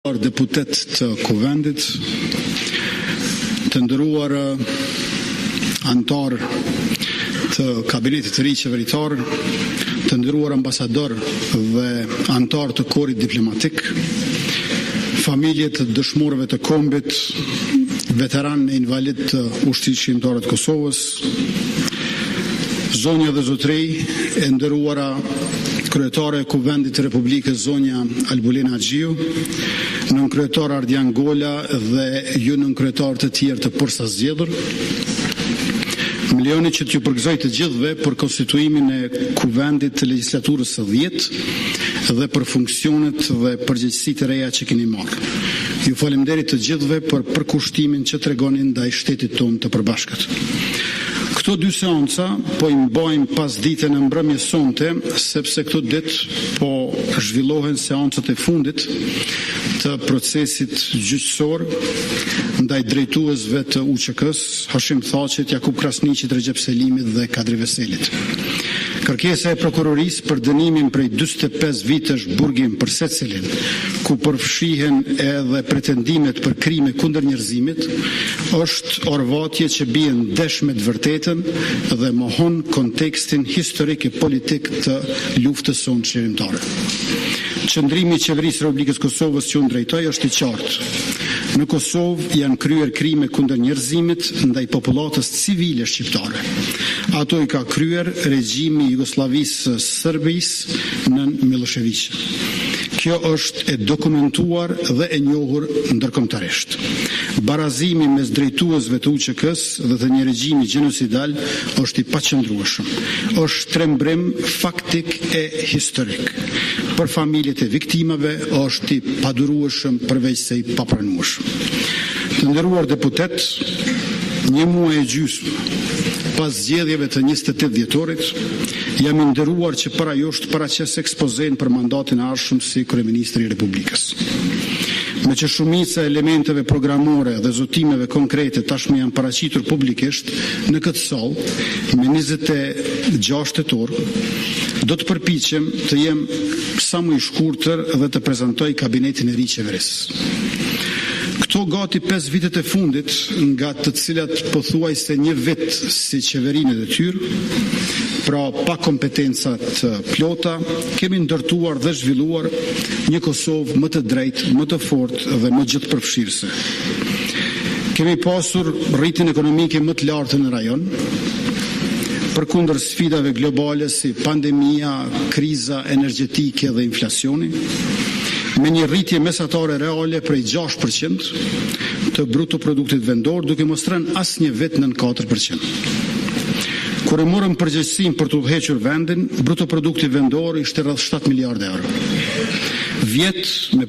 Deputet të Kuvendit, të nderuar antar të kabinetit të ri qeveritar, të nderuar ambasador dhe antar të korit diplomatik, familjet të dëshmorëve të kombit, veteran e invalid të ushtrisë shqiptare të Kosovës, zonja dhe zotërej, e nderuara kryetare e Kuvendit të Republikës zonja Albulina Xhiu, nën kryetar Ardian Gola dhe ju nën kryetar të tjerë të përsa zgjedhur. Më lejoni që t'ju përgëzoj të gjithëve për konstituimin e Kuvendit të legjislaturës së 10 dhe për funksionet dhe përgjegjësitë e reja që keni marrë. Ju faleminderit të gjithëve për përkushtimin që tregonin ndaj shtetit tonë të përbashkët. Këto dy seanca po i mbajmë pas ditën e mbrëmjes sonte, sepse këto ditë po zhvillohen seancat e fundit të procesit gjyqësor ndaj drejtuesve të UÇK-s, Hashim Thaqit, Jakub Krasniqit, Recep Selimit dhe Kadri Veselit. Kërkesa e prokurorisë për dënimin prej 45 vitesh burgim për secilin, ku përfshihen edhe pretendimet për krime kundër njerëzimit, është orvatje që bie ndesh me të vërtetën dhe mohon kontekstin historik e politik të luftës sonë çlirimtare. Qëndrimi i qeverisë së Republikës Kosovës që unë drejtoj është i qartë. Në Kosovë janë kryer krime kundër njerëzimit ndaj popullatës civile shqiptare. Ato i ka kryer regjimi i Jugosllavisë së Serbisë nën Milošević. Kjo është e dokumentuar dhe e njohur ndërkombëtarisht. Barazimi mes drejtuesve të UÇK-s dhe të një regjimi gjenocidal është i paqëndrueshëm. Është trembrim faktik e historik. Për familjet e viktimave është i padurueshëm përveç se i papranueshëm. Të nderuar deputet, një muaj e gjysmë pas zgjedhjeve të 28 dhjetorit, jam i nderuar që para jush të paraqes ekspozen për mandatin e ardhshëm si kryeministri i Republikës. Me që shumica e elementeve programore dhe zotimeve konkrete tashmë janë paraqitur publikisht në këtë sallë me 26 tetor, do të përpiqem të jem sa më i shkurtër dhe të prezantoj kabinetin e ri qeverisë. Këto gati 5 vitet e fundit, nga të cilat pothuajse një vit si qeverinë e detyrë, pra pa kompetencat plota, kemi ndërtuar dhe zhvilluar një Kosovë më të drejtë, më të fortë dhe më gjithëpërfshirëse. Kemi pasur rritjen ekonomike më të lartë në rajon, përkundër sfidave globale si pandemia, kriza energjetike dhe inflacioni, me një rritje mesatare reale prej 6% të bruto produktit vendor, duke mos rënë asnjë vit nën 4%. Kur e morëm përgjegjësinë për të udhëhequr vendin, bruto produkti vendor ishte rreth 7 miliardë euro. Vjet me